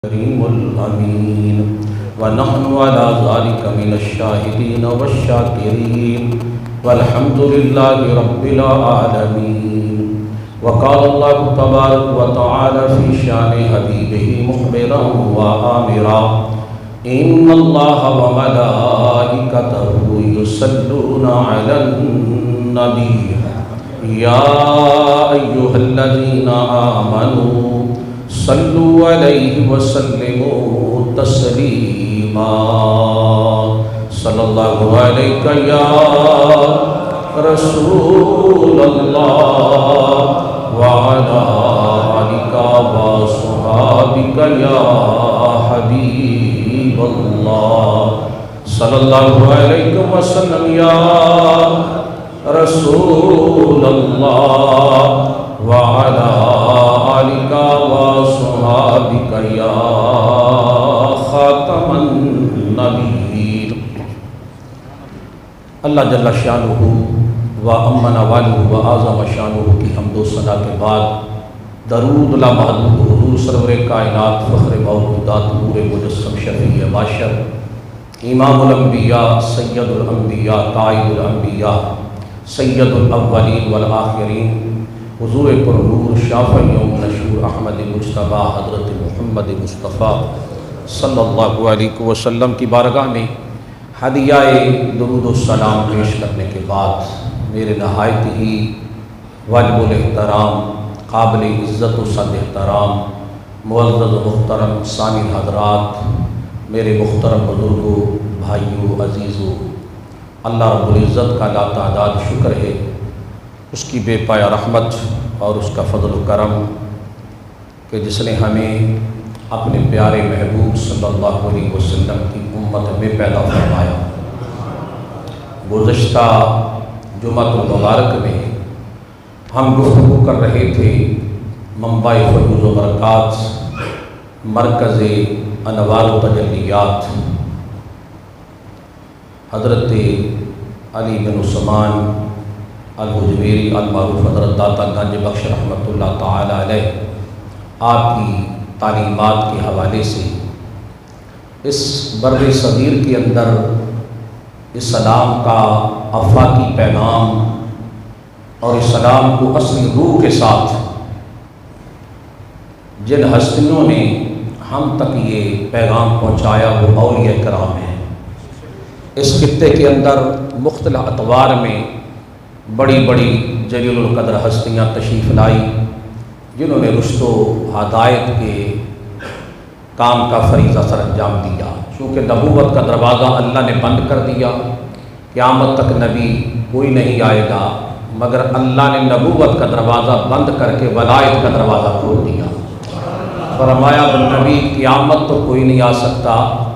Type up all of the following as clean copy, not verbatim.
الكريم الأمين ونحن على ذلك من الشاهدين والشاكرين والحمد لله رب العالمين. وقال الله تبارك وتعالى في شان حبيبه مخبرا وآمرا إن الله وملائكته يصلون على النبي يا أيها الذين آمنوا صلوا عليه وسلموا تسليما. صلى الله عليك يا رسول الله وعلى آلك وصحابك يا حبيب الله. صلى الله عليه وسلم يا رسول الله وعلى آلك وصحابك يا خاتم النبيين. اللہ جل شانہ و امن والہ و اعظم شانہ کی حمد و ثنا کے بعد درود لا محدود حضور سرور کائنات فخر موجودات نور مجسم شفیع معاشر امام الانبیاء سید الانبیاء قائد الانبیاء سید الاولین والآخرین حضور پر نور شافع یوم نشور احمد مجتبیٰ حضرت محمد مصطفیٰ صلی اللہ علیہ وسلم کی بارگاہ میں ہدیہ درود و سلام پیش کرنے کے بعد میرے نہایت ہی واجب الاحترام قابل عزت و صد احترام معزز محترم سامع حضرات، میرے محترم بزرگوں، بھائیوں، عزیزوں، اللہ رب العزت کا لا تعداد شکر ہے، اس کی بے پایہ رحمت اور اس کا فضل و کرم کہ جس نے ہمیں اپنے پیارے محبوب صلی اللہ علیہ وسلم کی امت میں پیدا فرمایا. گزشتہ جمعہ المبارک میں ہم گفتگو کر رہے تھے منبع فیوض و برکات مرکز انوار و تجلیات حضرت علی بن عثمان الحجویری المعروف حضرت داتا گنج بخش رحمۃ اللہ تعالی علیہ آپ کی تعلیمات کے حوالے سے اس بر صغیر کے اندر اسلام کا افاقی پیغام اور اسلام کو اصلی روح کے ساتھ جن ہستیوں نے ہم تک یہ پیغام پہنچایا وہ اولیاء کرام ہیں. اس خطے کے اندر مختلف اطوار میں بڑی بڑی جلیل القدر ہستیاں تشریف لائی جنہوں نے رشد و ہدایت کے کام کا فریضہ سر انجام دیا. چونکہ نبوت کا دروازہ اللہ نے بند کر دیا، قیامت تک نبی کوئی نہیں آئے گا، مگر اللہ نے نبوت کا دروازہ بند کر کے ولایت کا دروازہ کھول دیا. فرمایا نبی قیامت تو کوئی نہیں آ سکتا،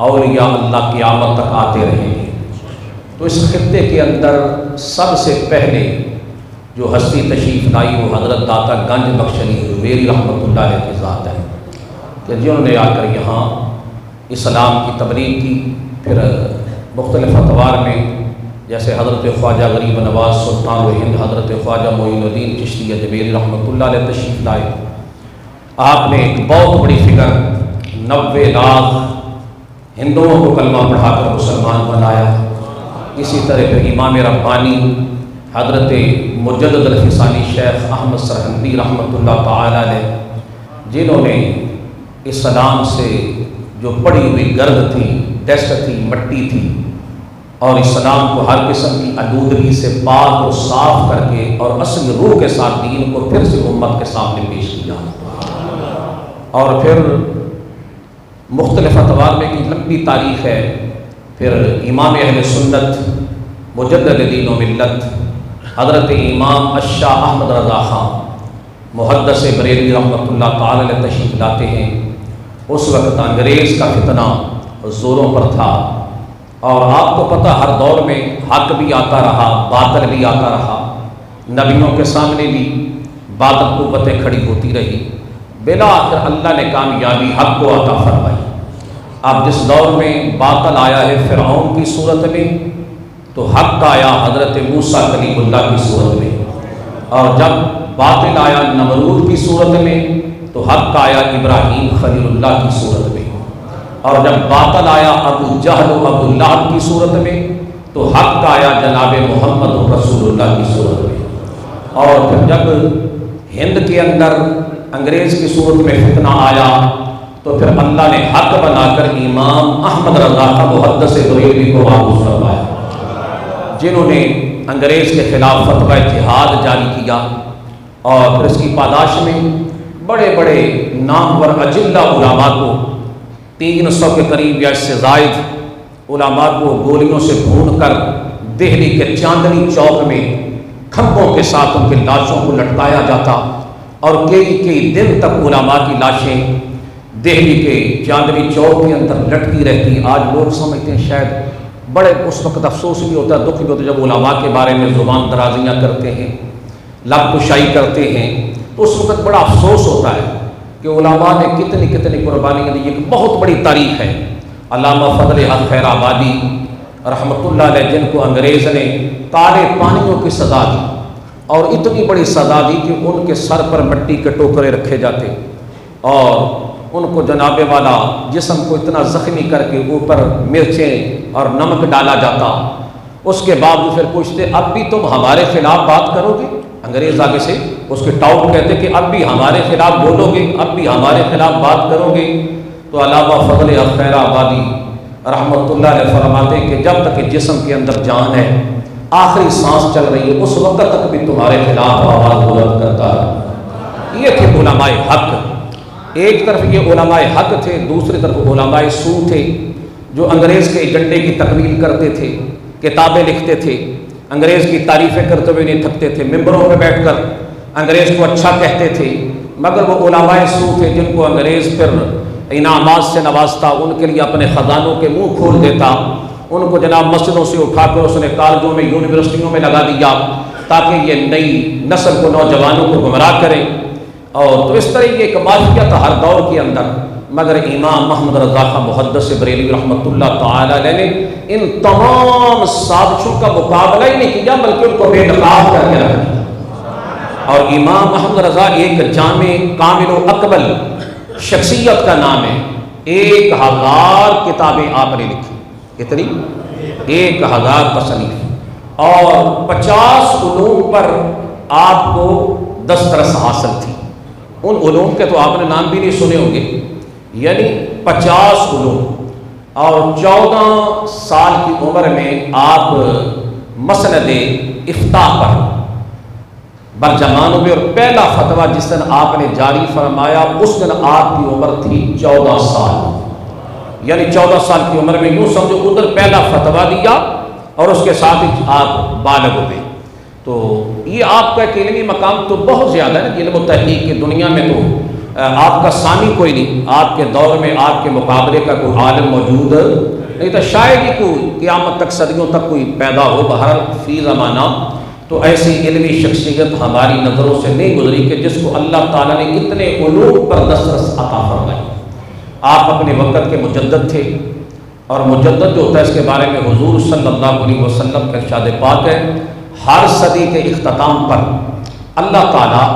اولیاء اللہ قیامت تک آتے رہیں گے. تو اس خطے کے اندر سب سے پہلے جو ہستی تشریف لائی وہ حضرت داتا گنج بخش علی حجویری رحمۃ اللہ علیہ کی ذات ہے کہ جنہوں نے آ کر یہاں اسلام کی تبلیغ کی. پھر مختلف اطوار میں جیسے حضرت خواجہ غریب نواز سلطان و ہند حضرت خواجہ معین الدین چشتی اجمیری رحمۃ اللہ علیہ تشریف لائے. آپ نے ایک بہت بڑی فکر 90 لاکھ ہندوؤں کو کلمہ پڑھا کر مسلمان بنایا. اسی طرح پھر امام ربانی حضرت مجدد الفسانی شیخ احمد سرہندی رحمۃ اللہ تعالی علیہ جنہوں نے اسلام سے جو پڑی ہوئی گرد تھی، ڈسٹ تھی، مٹی تھی، اور اسلام کو ہر قسم کی آلودگی سے پاک اور صاف کر کے اور اصل روح کے ساتھ دین کو پھر سے امت کے سامنے پیش کیا. اور پھر مختلف اطوار میں کی لمبی تاریخ ہے. پھر امام اہل سنت مجدد دین و ملت حضرت امام الشاہ احمد رضا خان محدث بریلوی رحمۃ اللہ تعالی علیہ تشریف لاتے ہیں. اس وقت انگریز کا فتنہ زوروں پر تھا اور آپ کو پتہ ہر دور میں حق بھی آتا رہا، باطل بھی آتا رہا، نبیوں کے سامنے بھی باطل قوتیں کھڑی ہوتی رہی. بالآخر اللہ نے کامیابی حق کو عطا فرمائی. اب جس دور میں باطل آیا ہے فرعون کی صورت میں تو حق آیا حضرت موسیٰ کلیم اللہ کی صورت میں، اور جب باطل آیا نمرود کی صورت میں تو حق آیا ابراہیم خلیل اللہ کی صورت میں. اور جب باطل آیا ابو جہل و ابو لہب کی صورت میں تو حق آیا جناب محمد رسول اللہ کی صورت میں۔ اور پھر جب ہند کے اندر انگریز کی صورت میں فتنہ آیا تو پھر اللہ نے حق بنا کر امام احمد رضا کا محدث بریلوی کو معروف فرمایا، جنہوں نے انگریز کے خلاف فتویٰ جہاد جاری کیا، اور پھر اس کی پاداش میں بڑے بڑے نامور اجلہ علماء کو 300 کے قریب یا اس سے زائد علماء کو گولیوں سے بھون کر دہلی کے چاندنی چوک میں کھمبوں کے ساتھ ان کی لاشوں کو لٹکایا جاتا، اور کئی دن تک علماء کی لاشیں دہلی کے چاندنی چوک کے اندر لٹکی رہتی۔ آج لوگ سمجھتے ہیں شاید بڑے اس وقت افسوس بھی ہوتا ہے، دکھ بھی ہوتا ہے جب علماء کے بارے میں زبان درازیاں کرتے ہیں، لب کشائی کرتے ہیں، تو اس وقت بڑا افسوس ہوتا ہے کہ علماء نے کتنی قربانیاں دی۔ ایک بہت بڑی تاریخ ہے۔ علامہ فضل حق خیر آبادی رحمۃ اللہ علیہ، جن کو انگریز نے کالے پانیوں کی سزا دی، اور اتنی بڑی سزا دی کہ ان کے سر پر مٹی کے ٹوکرے رکھے جاتے، اور ان کو جناب والا جسم کو اتنا زخمی کر کے اوپر مرچیں اور نمک ڈالا جاتا۔ اس کے بعد وہ پھر پوچھتے اب بھی تم ہمارے خلاف بات کرو گے؟ انگریز آگے سے اس کے ٹاؤٹ کہتے کہ اب بھی ہمارے خلاف بولو گے، اب بھی ہمارے خلاف بات کرو گے؟ تو علامہ فضل خیر آبادی رحمۃ اللہ علیہ فرماتے کہ جب تک کہ جسم کے اندر جان ہے، آخری سانس چل رہی ہے، اس وقت تک بھی تمہارے خلاف آواز بلند کرتا ہے۔ یہ تھے علماء حق۔ ایک طرف یہ علماء حق تھے، دوسری طرف علماء سو تھے جو انگریز کے ایجنڈے کی تکمیل کرتے تھے، کتابیں لکھتے تھے، انگریز کی تعریفیں کرتے ہوئے نہیں تھکتے تھے، ممبروں پہ بیٹھ کر انگریز کو اچھا کہتے تھے، مگر وہ علماء سو تھے جن کو انگریز پھر انعامات سے نوازتا، ان کے لیے اپنے خزانوں کے منہ کھول دیتا، ان کو جناب مسجدوں سے اٹھا کر اس نے کالجوں میں یونیورسٹیوں میں لگا دیا تاکہ یہ نئی نسل کو، نوجوانوں کو گمراہ کریں۔ اور تو اس طرح یہ ایک مافیا تھا ہر دور کے اندر، مگر امام محمد رضا خان محدث بریلوی رحمۃ اللہ تعالی علیہ نے ان تمام سازشوں کا مقابلہ ہی نہیں کیا بلکہ ان کو بے نقاب کر کے رکھ دیا۔ اور امام محمد رضا ایک جامع کامل و اکمل شخصیت کا نام ہے۔ 1000 کتابیں آپ نے لکھی، کتنی؟ 1000 تصنیف، اور 50 علوم پر آپ کو دسترس حاصل تھی۔ ان علوم کے تو آپ نے نام بھی نہیں سنے ہوں گے، یعنی 50 علوم، اور 14 سال کی عمر میں آپ مسند افتاء پر برجمان ہوئے، اور پہلا فتویٰ جس دن آپ نے جاری فرمایا اس دن آپ کی عمر تھی 14 سال، یعنی 14 سال کی عمر میں یوں سمجھو ادھر پہلا فتویٰ دیا اور اس کے ساتھ ہی آپ بالغ ہوئے۔ تو یہ آپ کا ایک علمی مقام تو بہت زیادہ ہے، علم و تحقیق کی دنیا میں تو آپ کا ثانی کوئی نہیں، آپ کے دور میں آپ کے مقابلے کا کوئی عالم موجود نہیں تھا، شاید ہی کوئی قیامت تک صدیوں تک کوئی پیدا ہو۔ بہرحال فی زمانہ تو ایسی علمی شخصیت ہماری نظروں سے نہیں گزری کہ جس کو اللہ تعالیٰ نے اتنے علوم پر دسترس عطا فرمائی۔ آپ اپنے وقت کے مجدد تھے، اور مجدد جو ہوتا ہے اس کے بارے میں حضور صلی اللہ علیہ وسلم کا ارشاد پاک ہے، ہر صدی کے اختتام پر اللہ تعالیٰ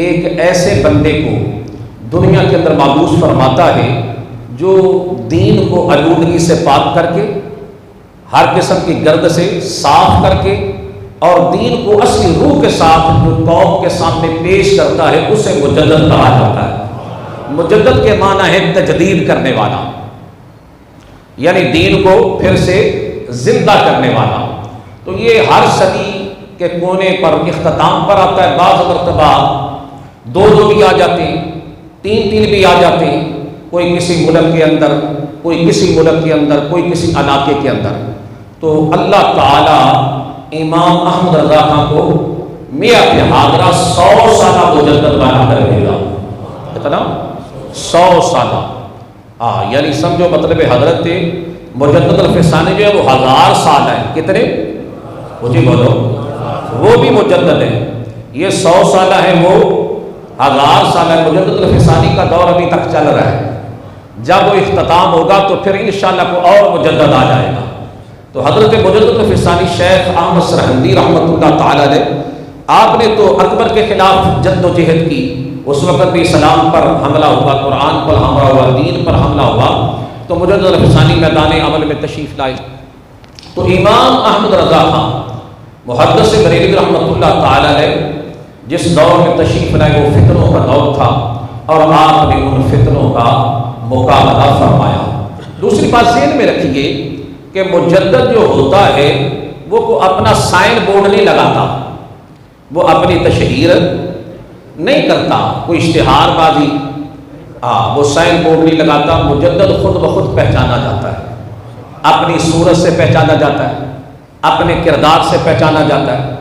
ایک ایسے بندے کو دنیا کے اندر مابعوث فرماتا ہے جو دین کو آلودگی سے پاک کر کے، ہر قسم کی گرد سے صاف کر کے، اور دین کو اصلی روح کے ساتھ جو قوم کے سامنے پیش کرتا ہے اسے مجدد کہا جاتا ہے۔ مجدد کے معنی ہے تجدید کرنے والا، یعنی دین کو پھر سے زندہ کرنے والا۔ تو یہ ہر صدی کے کونے پر اختتام پر آتا ہے، بعض مرتبہ 2 بھی آ جاتے ہیں، 3 بھی آ جاتے ہیں، کوئی کسی ملک کے اندر، کوئی کسی ملک کے اندر، کوئی کسی علاقے کے اندر۔ تو اللہ تعالیٰ امام احمد رضا خان کو میعاد حاضرہ 100 سالہ مجدد بنا کر دے گا۔ کتنا؟ 100 سالہ، یعنی سمجھو مطلب حضرت مجدد الفسانی جو ہے وہ 1000 سال ہے۔ کتنے؟ مجھے بولو، وہ بھی مجدد ہے۔ یہ 100 سالہ ہے، وہ 1000 سال ہے۔ مجدد الفسانی کا دور ابھی تک چل رہا ہے، جب وہ اختتام ہوگا تو پھر انشاءاللہ کوئی اور مجدد آ جائے گا۔ تو حضرت مجدد الفسانی شیخ احمد سرہندی رحمۃ اللہ تعالی علیہ، آپ نے تو اکبر کے خلاف جد و جہد کی، اس وقت بھی اسلام پر حملہ ہوا، قرآن پر حملہ ہوا، دین پر حملہ ہوا، تو مجدد الفسانی میدان عمل میں تشریف لائے۔ تو امام احمد رضا خان محدث بریلوی رحمۃ اللہ تعالی علیہ جس دور میں تشریف لائے وہ فتنوں کا دور تھا، اور آپ نے ان فتنوں کا مقابلہ فرمایا۔ دوسری بات ذہن میں رکھیے کہ مجدد جو ہوتا ہے وہ اپنا سائن بورڈ نہیں لگاتا، وہ اپنی تشہیر نہیں کرتا، کوئی اشتہار بازی وہ سائن بورڈ نہیں لگاتا۔ مجدد خود بخود پہچانا جاتا ہے، اپنی صورت سے پہچانا جاتا ہے، اپنے کردار سے پہچانا جاتا ہے،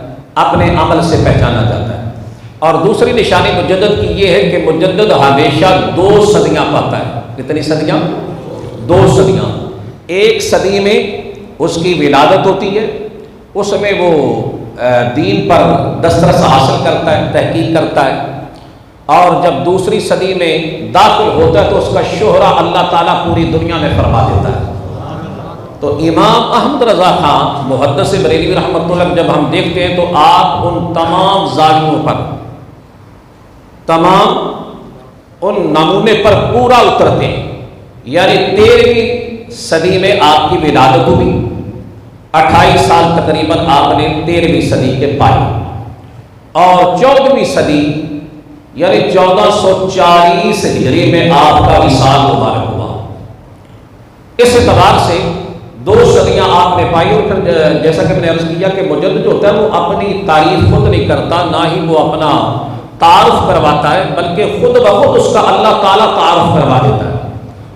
اپنے عمل سے پہچانا جاتا ہے۔ اور دوسری نشانی مجدد کی یہ ہے کہ مجدد ہمیشہ 2 صدیاں پاتا ہے۔ کتنی صدیاں؟ 2 صدیاں۔ ایک صدی میں اس کی ولادت ہوتی ہے، اس میں وہ دین پر دسترس حاصل کرتا ہے، تحقیق کرتا ہے، اور جب دوسری صدی میں داخل ہوتا ہے تو اس کا شہرہ اللہ تعالیٰ پوری دنیا میں فرما دیتا ہے۔ تو امام احمد رضا خان محدث بریلوی رحمۃ اللہ جب ہم دیکھتے ہیں تو آپ ان تمام زاویوں پر، تمام ان نمونے پر پورا اترتے ہیں۔ یعنی 13ویں صدی میں آپ کی ولادت ہوئی، 28 سال تقریباً آپ نے 13ویں صدی کے پائے، اور 14ویں صدی یعنی 1440 ہجری میں آپ کا وصال مبارک ہوا۔ اس اعتبار سے 2 صدیاں آپ نے پائی، اور پھر جیسا کہ میں نے عرض کیا کہ مجدد جو ہوتا ہے وہ اپنی تعریف خود نہیں کرتا، نہ ہی وہ اپنا تعارف کرواتا ہے، بلکہ خود بخود اس کا اللہ تعالیٰ تعارف کروا دیتا ہے۔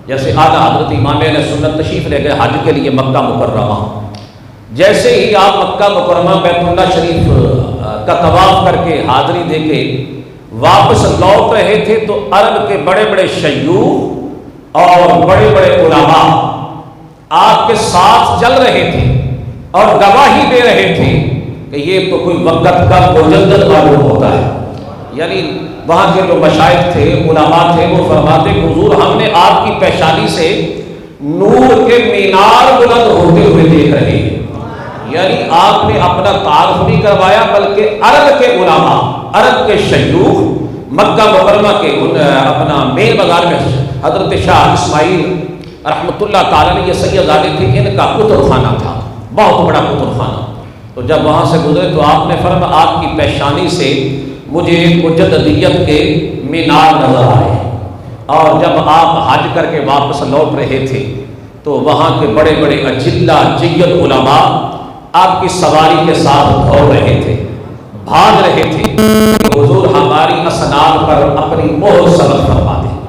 جیسے اعلیٰ حضرت امام اہل سنت تشریف لے گئے حج کے لیے مکہ مکرمہ، جیسے ہی آپ مکہ مکرمہ بیت اللہ شریف کا طواف کر کے حاضری دے کے واپس لوٹ رہے تھے تو عرب کے بڑے بڑے شیوخ اور بڑے بڑے علماء آپ کے ساتھ چل رہے تھے اور گواہی دے رہے تھے کہ یہ تو کوئی وقت کا مجدد معلوم ہوتا ہے۔ یعنی وہاں کے جو مشائخ تھے، علماء تھے، وہ فرماتے کہ حضور ہم نے آپ کی پیشانی سے نور کے مینار بلند ہوتے ہوئے دیکھ رہے ہیں۔ یعنی آپ نے اپنا تعارف نہیں کروایا، بلکہ عرب کے علماء، عرب کے شیوخ مکہ مکرمہ کے اپنا مین بازار میں حضرت شاہ اسماعیل رحمۃ اللہ تعالیٰ نے یہ سید زادے تھے، ان کا کتب خانہ تھا، بہت بڑا کتب خانہ۔ تو جب وہاں سے گزرے تو آپ نے فرمایا آپ کی پیشانی سے مجھے مجددیت کے مینار نظر آئے، اور جب آپ حج کر کے واپس لوٹ رہے تھے تو وہاں کے بڑے بڑے اجلہ جید علماء آپ کی سواری کے ساتھ دوڑ رہے تھے، بھاگ رہے تھے کہ حضور ہماری اسناد پر اپنی مہر سبق فرما دیں۔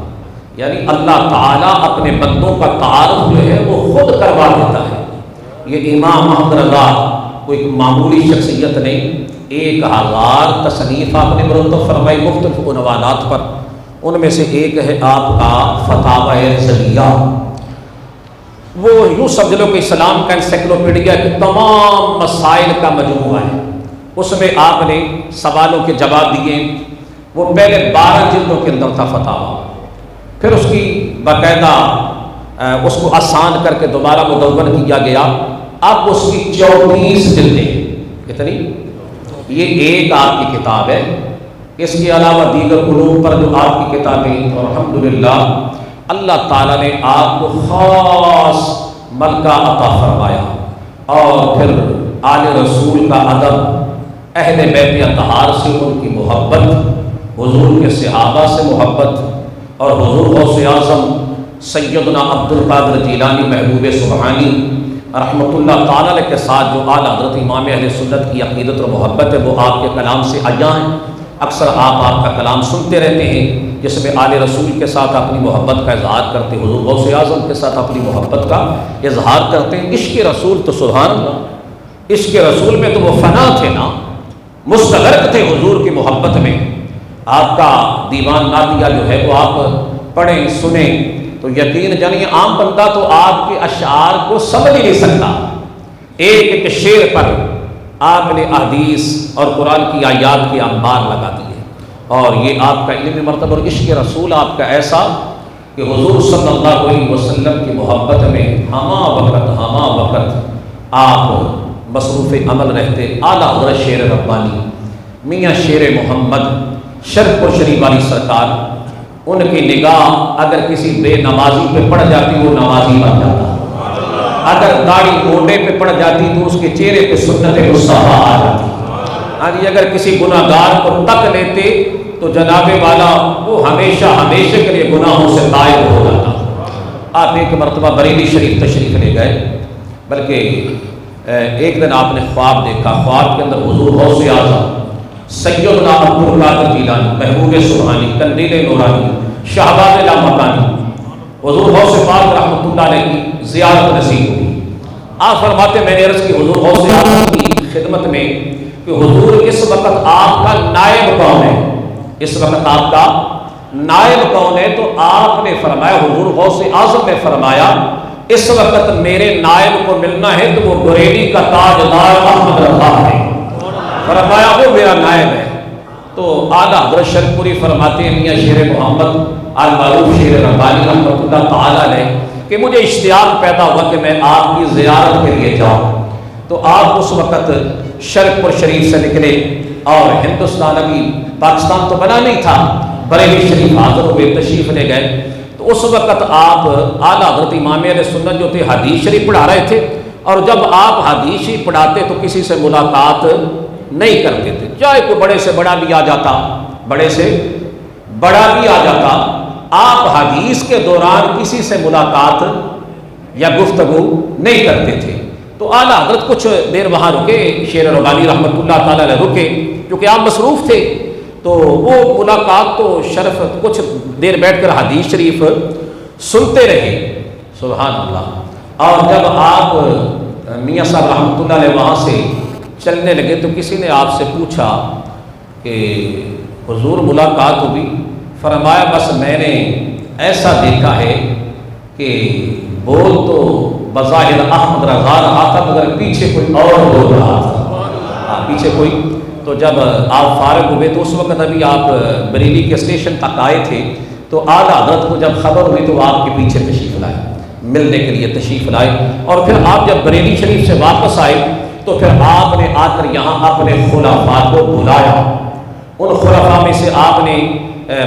یعنی اللہ تعالیٰ اپنے بندوں کا تعارف جو ہے وہ خود کروا دیتا ہے۔ یہ امام احمد رضا کوئی معمولی شخصیت نہیں، 1000 تصنیف آپ نے مرتب فرمائی مختلف عنوانات پر، ان میں سے ایک ہے آپ کا فتاوی رضویہ۔ وہ یوں سمجھ لو کہ اسلام کا انسائکلوپیڈیا کے تمام مسائل کا مجموعہ ہے، اس میں آپ نے سوالوں کے جواب دیے۔ وہ پہلے 12 جلدوں کے اندر تھا فتاوی، پھر اس کی باقاعدہ اس کو آسان کر کے دوبارہ مدون کیا گیا، اب اس کی 34 جلدیں۔ کتنی؟ یہ ایک آپ کی کتاب ہے، اس کے علاوہ دیگر علوم پر جو آپ کی کتابیں، اور الحمدللہ اللہ تعالیٰ نے آپ کو خاص ملکہ عطا فرمایا، اور پھر آل رسول کا ادب، اہل بیت اطہار سے ان کی محبت، حضور کے صحابہ سے محبت، اور حضور غوث اعظم سیدنا عبد القادر جیلانی محبوب سبحانی رحمۃ اللہ تعالیٰ کے ساتھ جو اعلیٰ حضرت امام اہل سنت کی عقیدت اور محبت ہے وہ آپ کے کلام سے عیاں ہیں۔ اکثر آپ کا کلام سنتے رہتے ہیں جس میں آل رسول کے ساتھ اپنی محبت کا اظہار کرتے ہیں، حضور غوث اعظم کے ساتھ اپنی محبت کا اظہار کرتے ہیں۔ عشق رسول تو سبحان اللہ، عشق رسول میں تو وہ فنا تھے نا، مستغرق تھے حضور کی محبت میں۔ آپ کا دیوان ناتیہ جو ہے وہ آپ پڑھیں سنیں تو یقین جانیے عام بندہ تو آپ کے اشعار کو سمجھ ہی نہیں سکتا۔ ایک ایک شعر پر آپ نے احادیث اور قرآن کی آیات کی انبار لگا دی ہے، اور یہ آپ کا علم مرتبہ اور عشق رسول آپ کا ایسا کہ حضور صلی اللہ علیہ وسلم کی محبت میں ہمہ وقت آپ مصروف عمل رہتے۔ اعلیٰ حضرت شیر ربانی میاں شیر محمد شرف و شریف والی سرکار ان کی نگاہ اگر کسی بے نمازی پہ پڑ جاتی وہ نمازی بن جاتا، اگر داڑھی موٹے پہ پڑ جاتی تو اس کے چہرے پہ سنت مصطفیٰ آ جاتی، اگر کسی گناہ گار کو تک لیتے تو جناب والا وہ ہمیشہ ہمیشہ کے لیے گناہوں سے طائب ہو جاتا۔ آپ ایک مرتبہ بریلی شریف تشریف لے گئے، بلکہ ایک دن آپ نے خواب دیکھا، خواب کے اندر حضور غوث اعظم سیدنا عبد القادر جیلانی، محبوب سبحانی، قندیل نورانی، شہباز لامکانی، حضور غوث پاک رحمۃ اللہ علیہ کی زیارت نصیب ہوئی۔ آپ فرماتے میں نے عرض کی حضور غوث اعظم کی خدمت میں کہ حضور اس وقت آپ کا نائب کون ہے، اس وقت آپ کا نائب کون ہے؟ تو آپ نے فرمایا، حضور غوث اعظم نے فرمایا اس وقت میرے نائب کو ملنا ہے تو وہ بریلی کا تاجدار احمد رضا ہے۔ فرمایا وہ میرا نائب ہے۔ تو اعلیٰ حضرت شرف پوری فرماتے ہیں میاں شیر محمد المعروف شیر ربانی رحمۃ اللہ تعالیٰ علیہ کہ مجھے اشتیاق پیدا ہوا کہ میں آپ کی زیارت کے لیے جاؤں۔ تو آپ اس وقت شرف پور شریف سے نکلے اور ہندوستان ابھی پاکستان تو بنا نہیں تھا، بریلی شریف حاضر ہوئے، تشریف لے گئے۔ تو اس وقت آپ اعلیٰ حضرت امام علیہ سنت جو تھے حدیث شریف پڑھا رہے تھے، اور جب آپ حدیث شریف پڑھاتے تو کسی سے ملاقات نہیں کرتے تھے، چاہے کوئی بڑے سے بڑا بھی آ جاتا، بڑے سے بڑا بھی آ جاتا، آپ حدیث کے دوران کسی سے ملاقات یا گفتگو نہیں کرتے تھے۔ تو اعلیٰ حضرت کچھ دیر وہاں رکے، شیر ربانی رحمۃ اللہ تعالیٰ علیہ رکے کیونکہ آپ مصروف تھے، تو وہ ملاقات تو شرف کچھ دیر بیٹھ کر حدیث شریف سنتے رہے، سبحان اللہ۔ اور جب آپ میاں صاحب رحمۃ اللہ علیہ وہاں سے چلنے لگے تو کسی نے آپ سے پوچھا کہ حضور ملاقات ہوئی؟ فرمایا بس میں نے ایسا دیکھا ہے کہ بول تو بظاہر احمد رضا رہا تھا مگر پیچھے کوئی اور بول رہا تھا، پیچھے کوئی۔ تو جب آپ فارغ ہوئے تو اس وقت ابھی آپ بریلی کے اسٹیشن تک آئے تھے، تو اعلیٰ حضرت کو جب خبر ہوئی تو آپ کے پیچھے تشریف لائے، ملنے کے لیے تشریف لائے۔ اور پھر آپ جب بریلی شریف سے واپس آئے تو پھر آپ نے آ کر یہاں اپنے خلفاء کو بلایا۔ ان خلفاء میں سے آپ نے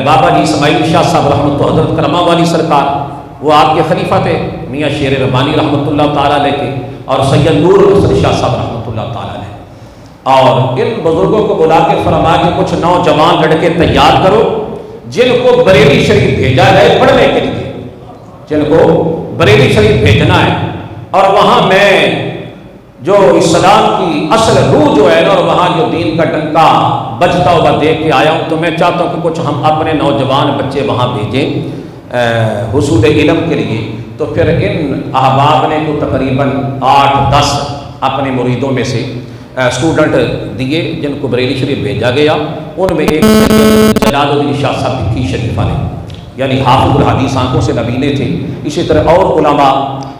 بابا جی اسماعیل شاہ صاحب رحمۃ اللہ حضرت کرما والی سرکار، وہ آپ کے خلیفہ تھے، میاں شیر ربانی رحمۃ اللہ تعالیٰ علیہ کے، اور سید نور الحسن شاہ صاحب رحمۃ اللہ تعالیٰ علیہ، اور ان بزرگوں کو بلا کے فرمایا کہ کچھ نوجوان لڑکے تیار کرو جن کو بریلی شریف بھیجا جائے پڑھنے کے لیے، جن کو بریلی شریف بھیجنا ہے، اور وہاں میں جو اسلام کی اصل روح جو ہے نا، اور وہاں جو دین کا ڈنکا بجتا ہوا دیکھ کے آیا ہوں، تو میں چاہتا ہوں کہ کچھ ہم اپنے نوجوان بچے وہاں بھیجیں حصول علم کے لیے۔ تو پھر ان احباب نے تو تقریباً 8-10 اپنے مریدوں میں سے اسٹوڈنٹ دیے جن کو بریلی شریف بھیجا گیا۔ ان میں ایک جلال الدین شاہ صاحب کی شریف والے، یعنی حافظ الحدیث آنکھوں سے نبینے تھے۔ اسی طرح اور علماء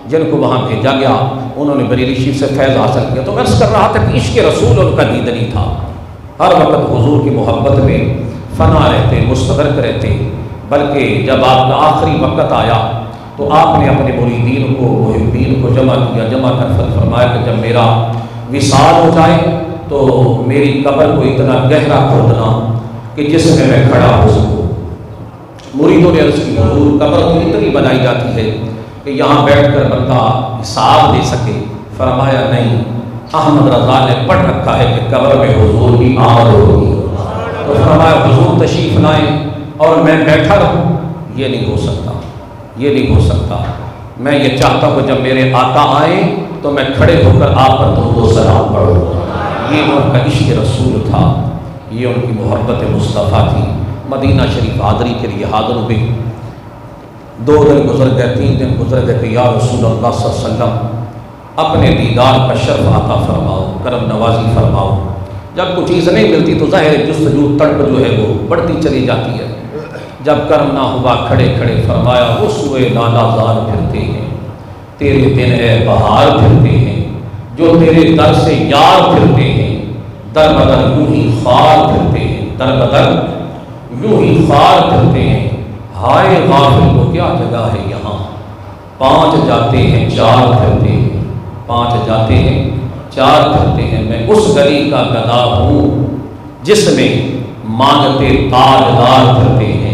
جن کو وہاں بھیجا گیا انہوں نے بریلی شریف سے فیض حاصل کیا۔ تو میں عرض کر رہا تھا کہ عشق رسول ان کا دیدنی تھا، ہر وقت حضور کی محبت میں فنا رہتے، مستغرق رہتے، بلکہ جب آپ کا آخری وقت آیا تو آپ نے اپنے مریدین کو، محبین کو جمع کیا، جمع کر فرمایا کہ جب میرا وصال ہو جائے تو میری قبر کو اتنا گہرا کھودنا کہ جس میں میں کھڑا ہو سکوں۔ مریدوں نے عرض کی حضور قبر تو اتنی بنائی جاتی ہے کہ یہاں بیٹھ کر بندہ حساب دے سکے۔ فرمایا نہیں، احمد رضا نے پڑھ رکھا ہے کہ قبر میں حضور کی آمد ہوگی۔ تو فرمایا حضور تشریف لائیں اور میں بیٹھا رہوں، یہ نہیں ہو سکتا، یہ نہیں ہو سکتا۔ میں یہ چاہتا ہوں جب میرے آقا آئیں تو میں کھڑے ہو کر آپ پر درود و سلام پڑھوں۔ یہ ان کا عشق رسول تھا، یہ ان کی محبت مصطفیٰ تھی۔ مدینہ شریف حاضری کے لیے حاضر ہوئے، 2 دن گزر گئے، 3 دن گزر گئے کہ یا رسول اللہ صلی اللہ علیہ وسلم اپنے دیدار کا شرف عطا فرماؤ، کرم نوازی فرماؤ۔ جب کوئی چیز نہیں ملتی تو ظاہر جستجو تڑپ جو ہے وہ بڑھتی چلی جاتی ہے۔ جب کرم نہ ہوا کھڑے کھڑے فرمایا وہ سوئے لالا زار پھرتے ہیں، تیرے دن اے بہار پھرتے ہیں، جو تیرے در سے یار پھرتے ہیں، در بدر یوں ہی خار پھرتے ہیں، در بدر یوں ہی خار پھرتے ہیں۔ ہائے غافل کو کیا جگہ ہے یہاں، 5 جاتے ہیں 4 پھرتے ہیں، 5 جاتے ہیں 4 پھرتے ہیں۔ میں اس گلی کا گدا ہوں جس میں مانگتے تاجدار پھرتے ہیں،